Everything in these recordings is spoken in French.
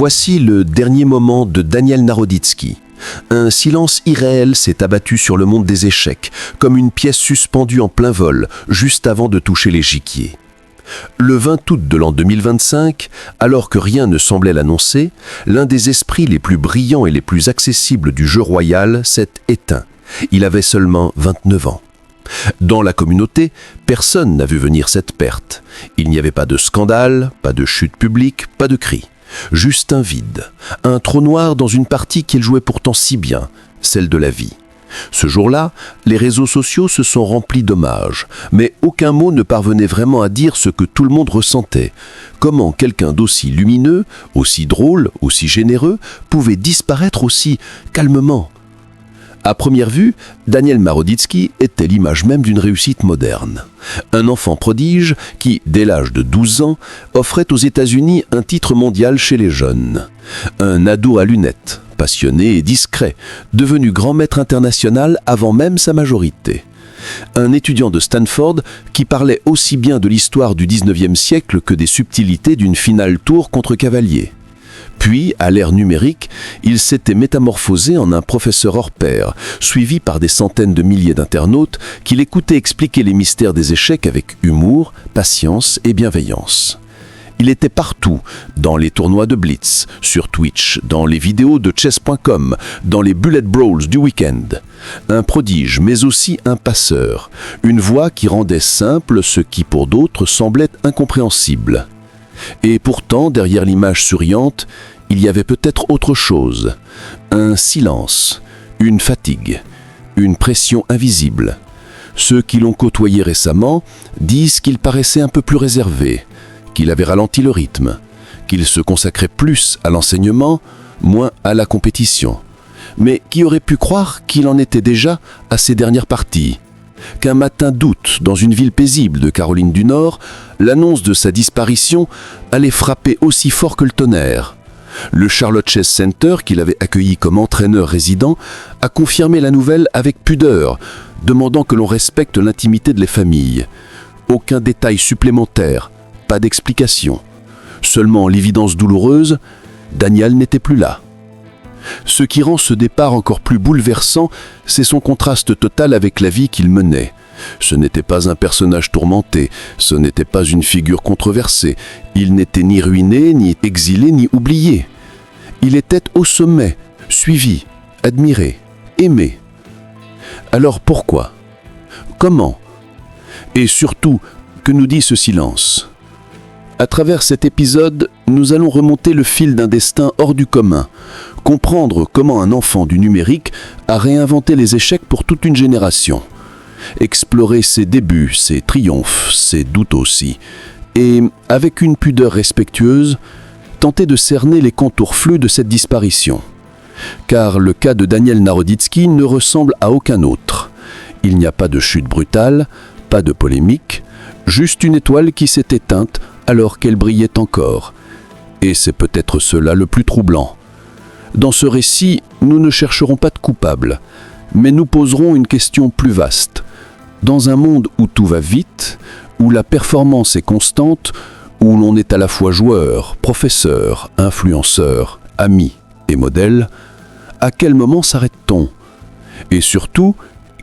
Voici le dernier moment de Daniel Naroditsky. Un silence irréel s'est abattu sur le monde des échecs, comme une pièce suspendue en plein vol, juste avant de toucher l'échiquier. Le 20 août de l'an 2025, alors que rien ne semblait l'annoncer, l'un des esprits les plus brillants et les plus accessibles du jeu royal s'est éteint. Il avait seulement 29 ans. Dans la communauté, personne n'a vu venir cette perte. Il n'y avait pas de scandale, pas de chute publique, pas de cris. Juste un vide, un trou noir dans une partie qu'il jouait pourtant si bien, celle de la vie. Ce jour-là, les réseaux sociaux se sont remplis d'hommages, mais aucun mot ne parvenait vraiment à dire ce que tout le monde ressentait. Comment quelqu'un d'aussi lumineux, aussi drôle, aussi généreux, pouvait disparaître aussi calmement ? À première vue, Daniel Naroditsky était l'image même d'une réussite moderne. Un enfant prodige qui, dès l'âge de 12 ans, offrait aux États-Unis un titre mondial chez les jeunes. Un ado à lunettes, passionné et discret, devenu grand maître international avant même sa majorité. Un étudiant de Stanford qui parlait aussi bien de l'histoire du 19e siècle que des subtilités d'une finale tour contre cavalier. Puis, à l'ère numérique, il s'était métamorphosé en un professeur hors pair, suivi par des centaines de milliers d'internautes qui l'écoutaient expliquer les mystères des échecs avec humour, patience et bienveillance. Il était partout, dans les tournois de Blitz, sur Twitch, dans les vidéos de chess.com, dans les bullet brawls du week-end. Un prodige, mais aussi un passeur, une voix qui rendait simple ce qui pour d'autres semblait incompréhensible. Et pourtant, derrière l'image souriante, il y avait peut-être autre chose. Un silence, une fatigue, une pression invisible. Ceux qui l'ont côtoyé récemment disent qu'il paraissait un peu plus réservé, qu'il avait ralenti le rythme, qu'il se consacrait plus à l'enseignement, moins à la compétition. Mais qui aurait pu croire qu'il en était déjà à ses dernières parties ? Qu'un matin d'août, dans une ville paisible de Caroline du Nord, l'annonce de sa disparition allait frapper aussi fort que le tonnerre. Le Charlotte Chess Center, qu'il avait accueilli comme entraîneur résident, a confirmé la nouvelle avec pudeur, demandant que l'on respecte l'intimité de les familles. Aucun détail supplémentaire, pas d'explication. Seulement l'évidence douloureuse, Daniel n'était plus là. Ce qui rend ce départ encore plus bouleversant, c'est son contraste total avec la vie qu'il menait. Ce n'était pas un personnage tourmenté, ce n'était pas une figure controversée. Il n'était ni ruiné, ni exilé, ni oublié. Il était au sommet, suivi, admiré, aimé. Alors pourquoi ? Comment ? Et surtout, que nous dit ce silence ? À travers cet épisode, nous allons remonter le fil d'un destin hors du commun, comprendre comment un enfant du numérique a réinventé les échecs pour toute une génération, explorer ses débuts, ses triomphes, ses doutes aussi, et, avec une pudeur respectueuse, tenter de cerner les contours flous de cette disparition. Car le cas de Daniel Naroditsky ne ressemble à aucun autre. Il n'y a pas de chute brutale, pas de polémique, juste une étoile qui s'est éteinte alors qu'elle brillait encore. Et c'est peut-être cela le plus troublant. Dans ce récit, nous ne chercherons pas de coupable, mais nous poserons une question plus vaste. Dans un monde où tout va vite, où la performance est constante, où l'on est à la fois joueur, professeur, influenceur, ami et modèle, à quel moment s'arrête-t-on ? Et surtout,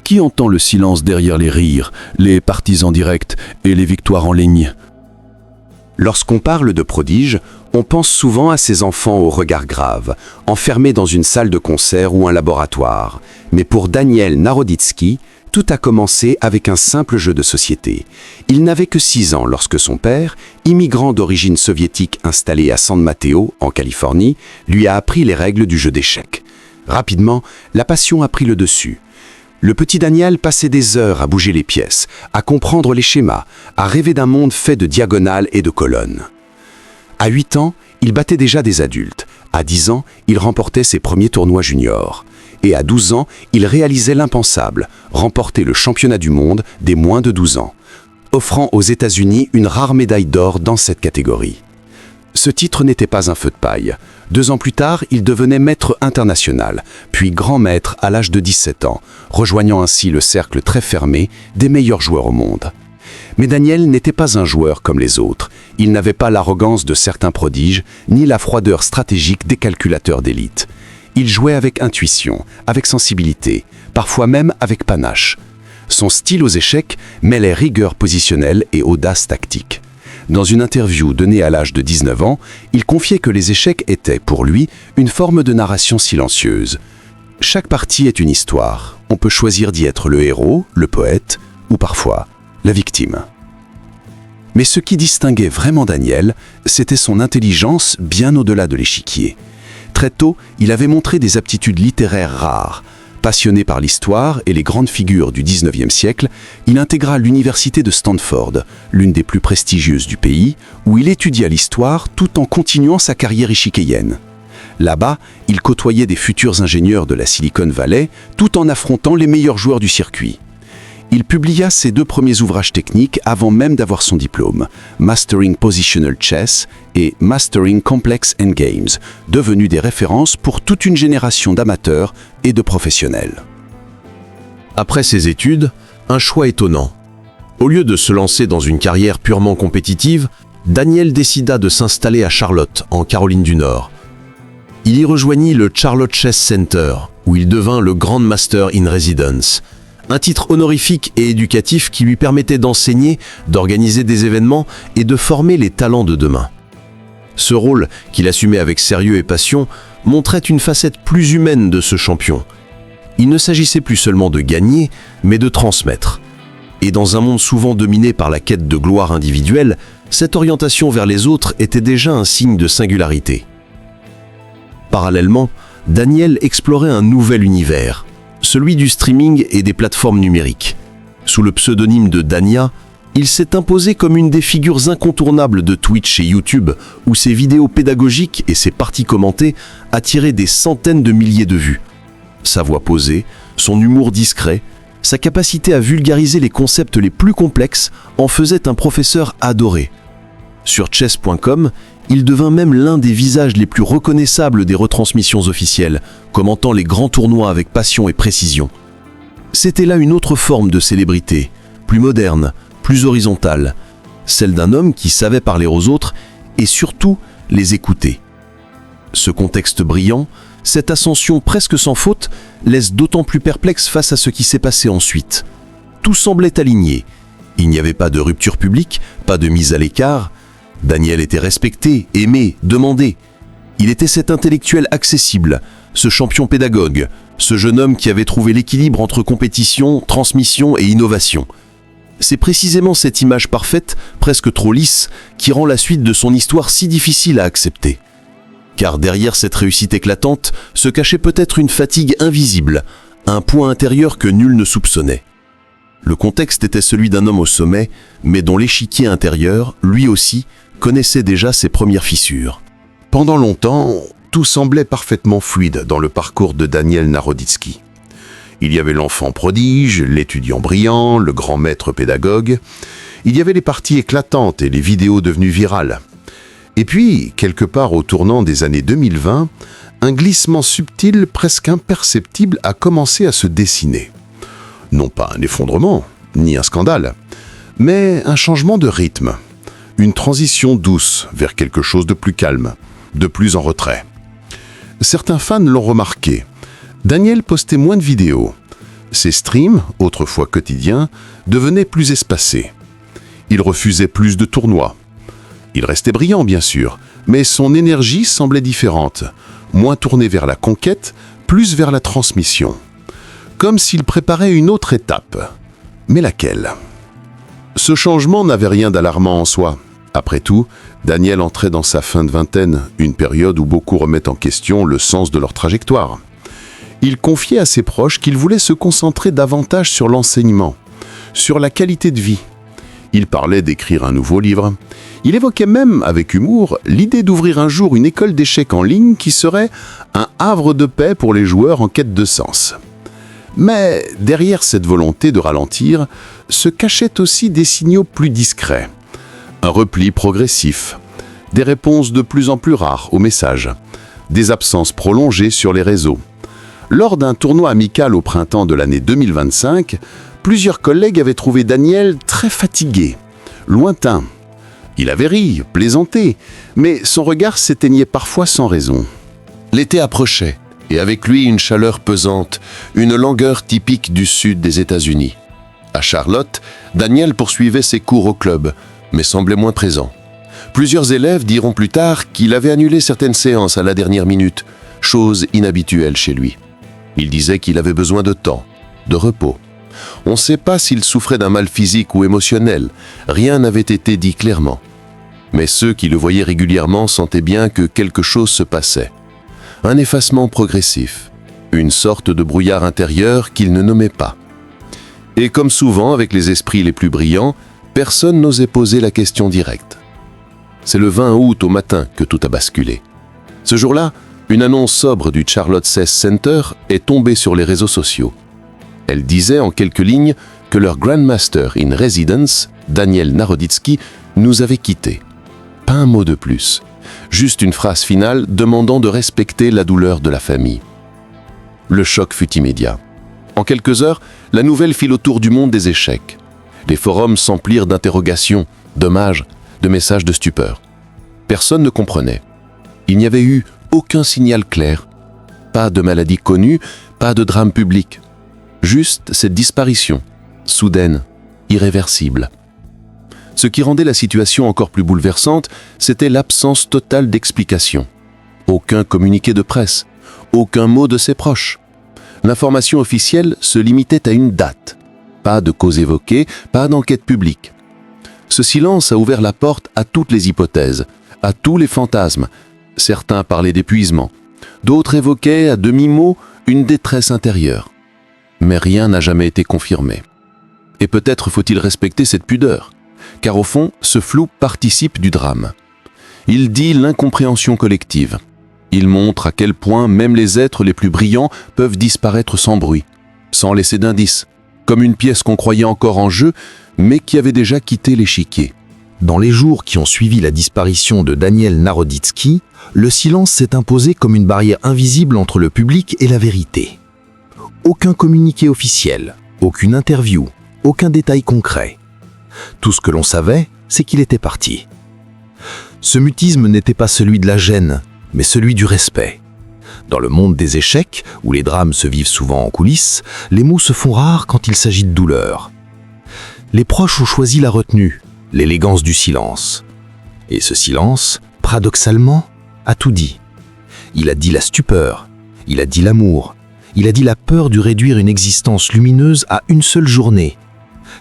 qui entend le silence derrière les rires, les parties en direct et les victoires en ligne ? Lorsqu'on parle de prodiges, on pense souvent à ces enfants au regard grave, enfermés dans une salle de concert ou un laboratoire. Mais pour Daniel Naroditsky, tout a commencé avec un simple jeu de société. Il n'avait que 6 ans lorsque son père, immigrant d'origine soviétique installé à San Mateo, en Californie, lui a appris les règles du jeu d'échecs. Rapidement, la passion a pris le dessus. Le petit Daniel passait des heures à bouger les pièces, à comprendre les schémas, à rêver d'un monde fait de diagonales et de colonnes. À 8 ans, il battait déjà des adultes. À 10 ans, il remportait ses premiers tournois juniors. Et à 12 ans, il réalisait l'impensable, remporter le championnat du monde des moins de 12 ans, offrant aux États-Unis une rare médaille d'or dans cette catégorie. Ce titre n'était pas un feu de paille. 2 ans plus tard, il devenait maître international, puis grand maître à l'âge de 17 ans, rejoignant ainsi le cercle très fermé des meilleurs joueurs au monde. Mais Daniel n'était pas un joueur comme les autres. Il n'avait pas l'arrogance de certains prodiges, ni la froideur stratégique des calculateurs d'élite. Il jouait avec intuition, avec sensibilité, parfois même avec panache. Son style aux échecs mêlait rigueur positionnelle et audace tactique. Dans une interview donnée à l'âge de 19 ans, il confiait que les échecs étaient, pour lui, une forme de narration silencieuse. Chaque partie est une histoire. On peut choisir d'y être le héros, le poète, ou parfois la victime. Mais ce qui distinguait vraiment Daniel, c'était son intelligence bien au-delà de l'échiquier. Très tôt, il avait montré des aptitudes littéraires rares. Passionné par l'histoire et les grandes figures du XIXe siècle, il intégra l'université de Stanford, l'une des plus prestigieuses du pays, où il étudia l'histoire tout en continuant sa carrière échiquéienne. Là-bas, il côtoyait des futurs ingénieurs de la Silicon Valley, tout en affrontant les meilleurs joueurs du circuit. Il publia ses 2 premiers ouvrages techniques avant même d'avoir son diplôme, Mastering Positional Chess et Mastering Complex Endgames, devenus des références pour toute une génération d'amateurs et de professionnels. Après ses études, un choix étonnant. Au lieu de se lancer dans une carrière purement compétitive, Daniel décida de s'installer à Charlotte, en Caroline du Nord. Il y rejoignit le Charlotte Chess Center, où il devint le Grand Master in Residence, un titre honorifique et éducatif qui lui permettait d'enseigner, d'organiser des événements et de former les talents de demain. Ce rôle, qu'il assumait avec sérieux et passion, montrait une facette plus humaine de ce champion. Il ne s'agissait plus seulement de gagner, mais de transmettre. Et dans un monde souvent dominé par la quête de gloire individuelle, cette orientation vers les autres était déjà un signe de singularité. Parallèlement, Daniel explorait un nouvel univers, celui du streaming et des plateformes numériques. Sous le pseudonyme de Dania, il s'est imposé comme une des figures incontournables de Twitch et YouTube, où ses vidéos pédagogiques et ses parties commentées attiraient des centaines de milliers de vues. Sa voix posée, son humour discret, sa capacité à vulgariser les concepts les plus complexes en faisaient un professeur adoré. Sur chess.com, il devint même l'un des visages les plus reconnaissables des retransmissions officielles, commentant les grands tournois avec passion et précision. C'était là une autre forme de célébrité, plus moderne, plus horizontale, celle d'un homme qui savait parler aux autres et surtout les écouter. Ce contexte brillant, cette ascension presque sans faute, laisse d'autant plus perplexe face à ce qui s'est passé ensuite. Tout semblait aligné. Il n'y avait pas de rupture publique, pas de mise à l'écart. Daniel était respecté, aimé, demandé. Il était cet intellectuel accessible, ce champion pédagogue, ce jeune homme qui avait trouvé l'équilibre entre compétition, transmission et innovation. C'est précisément cette image parfaite, presque trop lisse, qui rend la suite de son histoire si difficile à accepter. Car derrière cette réussite éclatante se cachait peut-être une fatigue invisible, un point intérieur que nul ne soupçonnait. Le contexte était celui d'un homme au sommet, mais dont l'échiquier intérieur, lui aussi, connaissait déjà ses premières fissures. Pendant longtemps, tout semblait parfaitement fluide dans le parcours de Daniel Naroditsky. Il y avait l'enfant prodige, l'étudiant brillant, le grand maître pédagogue. Il y avait les parties éclatantes et les vidéos devenues virales. Et puis, quelque part au tournant des années 2020, un glissement subtil, presque imperceptible, a commencé à se dessiner. Non pas un effondrement, ni un scandale, mais un changement de rythme. Une transition douce vers quelque chose de plus calme, de plus en retrait. Certains fans l'ont remarqué. Daniel postait moins de vidéos. Ses streams, autrefois quotidiens, devenaient plus espacés. Il refusait plus de tournois. Il restait brillant, bien sûr, mais son énergie semblait différente, moins tournée vers la conquête, plus vers la transmission. Comme s'il préparait une autre étape. Mais laquelle ? Ce changement n'avait rien d'alarmant en soi. Après tout, Daniel entrait dans sa fin de vingtaine, une période où beaucoup remettent en question le sens de leur trajectoire. Il confiait à ses proches qu'il voulait se concentrer davantage sur l'enseignement, sur la qualité de vie. Il parlait d'écrire un nouveau livre. Il évoquait même, avec humour, l'idée d'ouvrir un jour une école d'échecs en ligne qui serait un havre de paix pour les joueurs en quête de sens. Mais derrière cette volonté de ralentir, se cachaient aussi des signaux plus discrets. Un repli progressif, des réponses de plus en plus rares aux messages, des absences prolongées sur les réseaux. Lors d'un tournoi amical au printemps de l'année 2025, Plusieurs collègues avaient trouvé Daniel très fatigué, lointain. Il avait ri, plaisanté, mais son regard s'éteignait parfois sans raison. L'été approchait, et avec lui une chaleur pesante, une langueur typique du sud des États-Unis. À Charlotte, Daniel poursuivait ses cours au club, mais semblait moins présent. Plusieurs élèves diront plus tard qu'il avait annulé certaines séances à la dernière minute, chose inhabituelle chez lui. Il disait qu'il avait besoin de temps, de repos. On ne sait pas s'il souffrait d'un mal physique ou émotionnel, rien n'avait été dit clairement. Mais ceux qui le voyaient régulièrement sentaient bien que quelque chose se passait. Un effacement progressif, une sorte de brouillard intérieur qu'il ne nommait pas. Et comme souvent avec les esprits les plus brillants, personne n'osait poser la question directe. C'est le 20 août au matin que tout a basculé. Ce jour-là, une annonce sobre du Charlotte Chess Center est tombée sur les réseaux sociaux. Elle disait en quelques lignes que leur Grandmaster in Residence, Daniel Naroditsky, nous avait quittés. Pas un mot de plus, juste une phrase finale demandant de respecter la douleur de la famille. Le choc fut immédiat. En quelques heures, la nouvelle fit le tour du monde des échecs. Les forums s'emplirent d'interrogations, d'hommages, de messages de stupeur. Personne ne comprenait. Il n'y avait eu aucun signal clair. Pas de maladie connue, pas de drame public. Juste cette disparition, soudaine, irréversible. Ce qui rendait la situation encore plus bouleversante, c'était l'absence totale d'explication. Aucun communiqué de presse, aucun mot de ses proches. L'information officielle se limitait à une date. Pas de cause évoquée, pas d'enquête publique. Ce silence a ouvert la porte à toutes les hypothèses, à tous les fantasmes. Certains parlaient d'épuisement, d'autres évoquaient à demi-mot une détresse intérieure. Mais rien n'a jamais été confirmé. Et peut-être faut-il respecter cette pudeur, car au fond, ce flou participe du drame. Il dit l'incompréhension collective. Il montre à quel point même les êtres les plus brillants peuvent disparaître sans bruit, sans laisser d'indices, comme une pièce qu'on croyait encore en jeu, mais qui avait déjà quitté l'échiquier. Dans les jours qui ont suivi la disparition de Daniel Naroditsky, le silence s'est imposé comme une barrière invisible entre le public et la vérité. Aucun communiqué officiel, aucune interview, aucun détail concret. Tout ce que l'on savait, c'est qu'il était parti. Ce mutisme n'était pas celui de la gêne, mais celui du respect. Dans le monde des échecs, où les drames se vivent souvent en coulisses, les mots se font rares quand il s'agit de douleur. Les proches ont choisi la retenue, l'élégance du silence. Et ce silence, paradoxalement, a tout dit. Il a dit la stupeur, il a dit l'amour, il a dit la peur de réduire une existence lumineuse à une seule journée.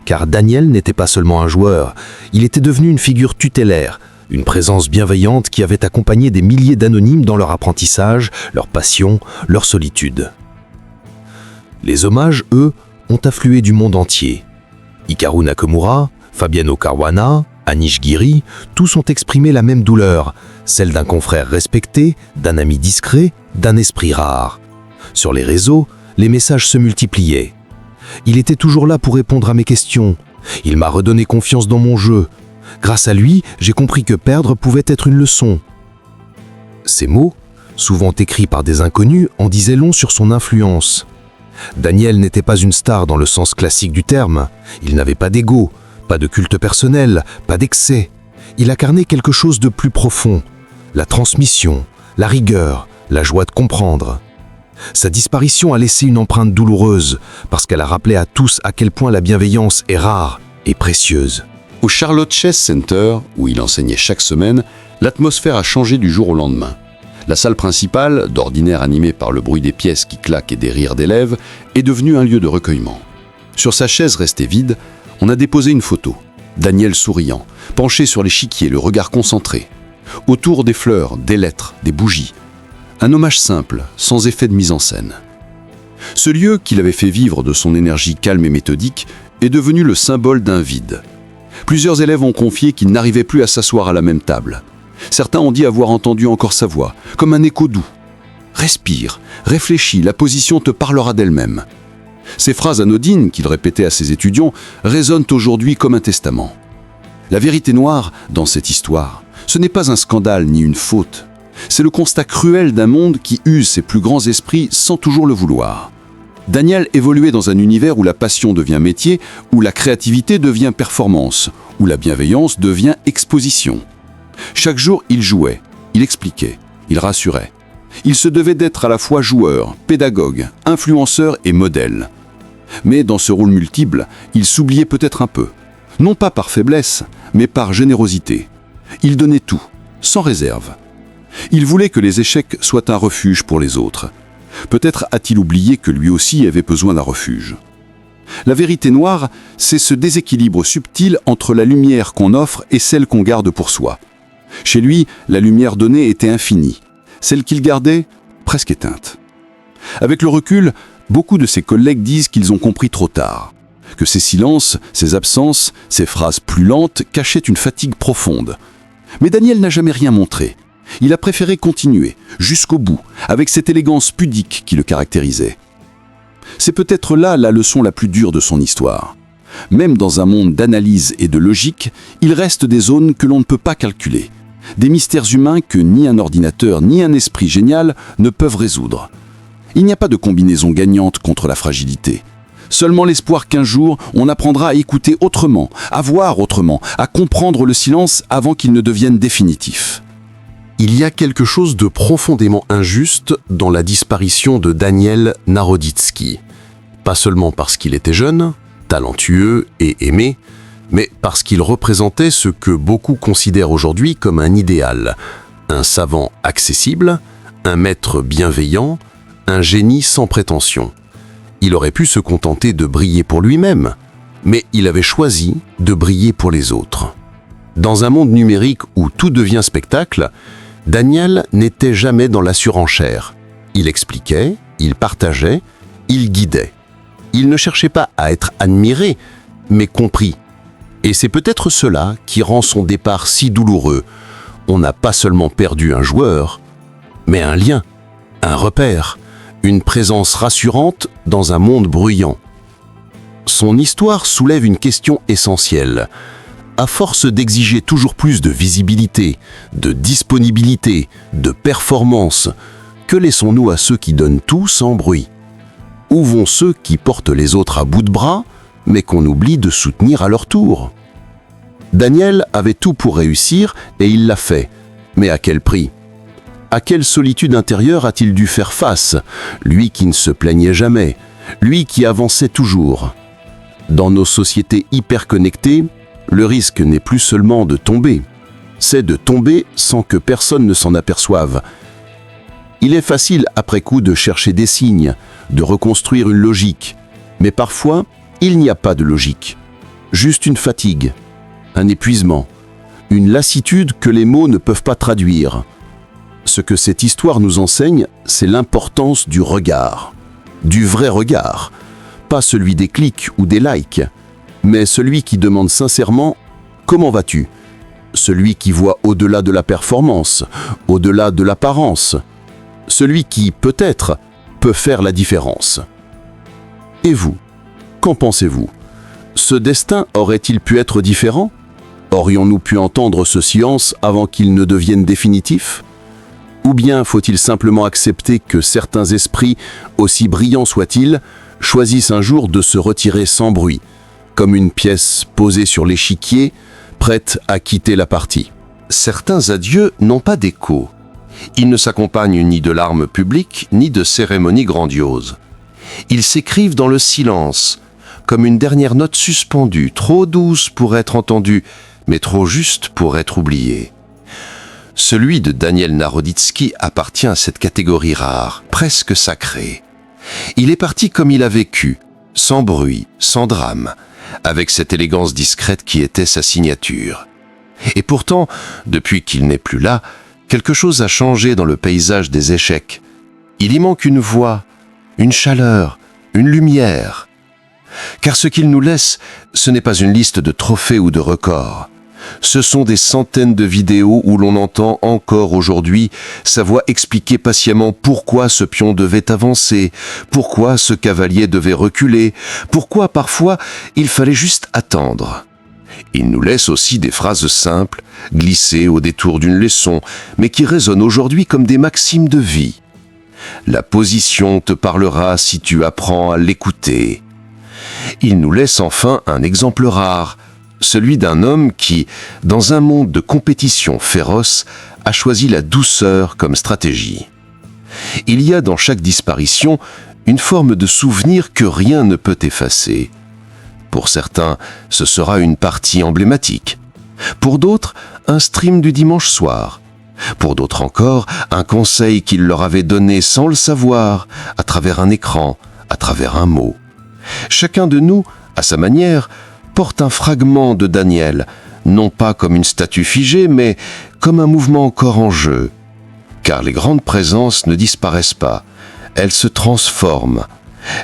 Car Daniel n'était pas seulement un joueur, il était devenu une figure tutélaire, une présence bienveillante qui avait accompagné des milliers d'anonymes dans leur apprentissage, leur passion, leur solitude. Les hommages, eux, ont afflué du monde entier. Hikaru Nakamura, Fabiano Caruana, Anish Giri, tous ont exprimé la même douleur, celle d'un confrère respecté, d'un ami discret, d'un esprit rare. Sur les réseaux, les messages se multipliaient. Il était toujours là pour répondre à mes questions. Il m'a redonné confiance dans mon jeu. Grâce à lui, j'ai compris que perdre pouvait être une leçon. Ces mots, souvent écrits par des inconnus, en disaient long sur son influence. Daniel n'était pas une star dans le sens classique du terme. Il n'avait pas d'ego, pas de culte personnel, pas d'excès. Il incarnait quelque chose de plus profond. La transmission, la rigueur, la joie de comprendre. Sa disparition a laissé une empreinte douloureuse, parce qu'elle a rappelé à tous à quel point la bienveillance est rare et précieuse. Au Charlotte Chess Center, où il enseignait chaque semaine, l'atmosphère a changé du jour au lendemain. La salle principale, d'ordinaire animée par le bruit des pièces qui claquent et des rires d'élèves, est devenue un lieu de recueillement. Sur sa chaise restée vide, on a déposé une photo. Daniel souriant, penché sur l'échiquier, le regard concentré. Autour des fleurs, des lettres, des bougies. Un hommage simple, sans effet de mise en scène. Ce lieu qu'il avait fait vivre de son énergie calme et méthodique est devenu le symbole d'un vide. Plusieurs élèves ont confié qu'ils n'arrivaient plus à s'asseoir à la même table. Certains ont dit avoir entendu encore sa voix, comme un écho doux. « Respire, réfléchis, la position te parlera d'elle-même. » Ces phrases anodines qu'il répétait à ses étudiants résonnent aujourd'hui comme un testament. La vérité noire, dans cette histoire, ce n'est pas un scandale ni une faute. C'est le constat cruel d'un monde qui use ses plus grands esprits sans toujours le vouloir. Daniel évoluait dans un univers où la passion devient métier, où la créativité devient performance, où la bienveillance devient exposition. Chaque jour, il jouait, il expliquait, il rassurait. Il se devait d'être à la fois joueur, pédagogue, influenceur et modèle. Mais dans ce rôle multiple, il s'oubliait peut-être un peu. Non pas par faiblesse, mais par générosité. Il donnait tout, sans réserve. Il voulait que les échecs soient un refuge pour les autres. Peut-être a-t-il oublié que lui aussi avait besoin d'un refuge. La vérité noire, c'est ce déséquilibre subtil entre la lumière qu'on offre et celle qu'on garde pour soi. Chez lui, la lumière donnée était infinie. Celle qu'il gardait, presque éteinte. Avec le recul, beaucoup de ses collègues disent qu'ils ont compris trop tard. Que ses silences, ses absences, ses phrases plus lentes cachaient une fatigue profonde. Mais Daniel n'a jamais rien montré. Il a préféré continuer, jusqu'au bout, avec cette élégance pudique qui le caractérisait. C'est peut-être là la leçon la plus dure de son histoire. Même dans un monde d'analyse et de logique, il reste des zones que l'on ne peut pas calculer. Des mystères humains que ni un ordinateur ni un esprit génial ne peuvent résoudre. Il n'y a pas de combinaison gagnante contre la fragilité. Seulement l'espoir qu'un jour, on apprendra à écouter autrement, à voir autrement, à comprendre le silence avant qu'il ne devienne définitif. Il y a quelque chose de profondément injuste dans la disparition de Daniel Naroditsky. Pas seulement parce qu'il était jeune, talentueux et aimé, mais parce qu'il représentait ce que beaucoup considèrent aujourd'hui comme un idéal. Un savant accessible, un maître bienveillant, un génie sans prétention. Il aurait pu se contenter de briller pour lui-même, mais il avait choisi de briller pour les autres. Dans un monde numérique où tout devient spectacle, Daniel n'était jamais dans la surenchère. Il expliquait, il partageait, il guidait. Il ne cherchait pas à être admiré, mais compris. Et c'est peut-être cela qui rend son départ si douloureux. On n'a pas seulement perdu un joueur, mais un lien, un repère, une présence rassurante dans un monde bruyant. Son histoire soulève une question essentielle. À force d'exiger toujours plus de visibilité, de disponibilité, de performance, que laissons-nous à ceux qui donnent tout sans bruit? Où vont ceux qui portent les autres à bout de bras, mais qu'on oublie de soutenir à leur tour? Daniel avait tout pour réussir et il l'a fait. Mais à quel prix? À quelle solitude intérieure a-t-il dû faire face, lui qui ne se plaignait jamais, lui qui avançait toujours? Dans nos sociétés hyper connectées, le risque n'est plus seulement de tomber, c'est de tomber sans que personne ne s'en aperçoive. Il est facile après coup de chercher des signes, de reconstruire une logique, mais parfois, il n'y a pas de logique. Juste une fatigue, un épuisement, une lassitude que les mots ne peuvent pas traduire. Ce que cette histoire nous enseigne, c'est l'importance du regard, du vrai regard, pas celui des clics ou des likes, mais celui qui demande sincèrement « Comment vas-tu ?» Celui qui voit au-delà de la performance, au-delà de l'apparence, celui qui, peut-être, peut faire la différence. Et vous, qu'en pensez-vous? Ce destin aurait-il pu être différent? Aurions-nous pu entendre ce silence avant qu'il ne devienne définitif? Ou bien faut-il simplement accepter que certains esprits, aussi brillants soient-ils, choisissent un jour de se retirer sans bruit, comme une pièce posée sur l'échiquier, prête à quitter la partie? Certains adieux n'ont pas d'écho. Ils ne s'accompagnent ni de larmes publiques, ni de cérémonies grandioses. Ils s'écrivent dans le silence, comme une dernière note suspendue, trop douce pour être entendue, mais trop juste pour être oubliée. Celui de Daniel Naroditsky appartient à cette catégorie rare, presque sacrée. Il est parti comme il a vécu, sans bruit, sans drame, avec cette élégance discrète qui était sa signature. Et pourtant, depuis qu'il n'est plus là, quelque chose a changé dans le paysage des échecs. Il y manque une voix, une chaleur, une lumière. Car ce qu'il nous laisse, ce n'est pas une liste de trophées ou de records. Ce sont des centaines de vidéos où l'on entend encore aujourd'hui sa voix expliquer patiemment pourquoi ce pion devait avancer, pourquoi ce cavalier devait reculer, pourquoi parfois il fallait juste attendre. Il nous laisse aussi des phrases simples, glissées au détour d'une leçon, mais qui résonnent aujourd'hui comme des maximes de vie. La position te parlera si tu apprends à l'écouter. Il nous laisse enfin un exemple rare, celui d'un homme qui, dans un monde de compétition féroce, a choisi la douceur comme stratégie. Il y a dans chaque disparition une forme de souvenir que rien ne peut effacer. Pour certains, ce sera une partie emblématique. Pour d'autres, un stream du dimanche soir. Pour d'autres encore, un conseil qu'il leur avait donné sans le savoir, à travers un écran, à travers un mot. Chacun de nous, à sa manière, porte un fragment de Daniel, non pas comme une statue figée, mais comme un mouvement encore en jeu. Car les grandes présences ne disparaissent pas, elles se transforment.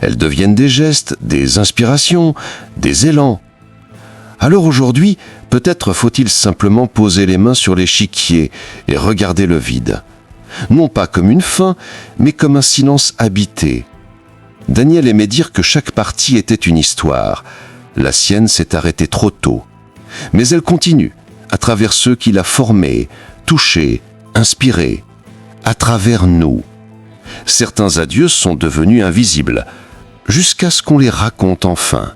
Elles deviennent des gestes, des inspirations, des élans. Alors aujourd'hui, peut-être faut-il simplement poser les mains sur l'échiquier et regarder le vide. Non pas comme une fin, mais comme un silence habité. Daniel aimait dire que chaque partie était une histoire. La sienne s'est arrêtée trop tôt. Mais elle continue, à travers ceux qui l'a formée, touchée, inspirée, à travers nous. Certains adieux sont devenus invisibles, jusqu'à ce qu'on les raconte enfin.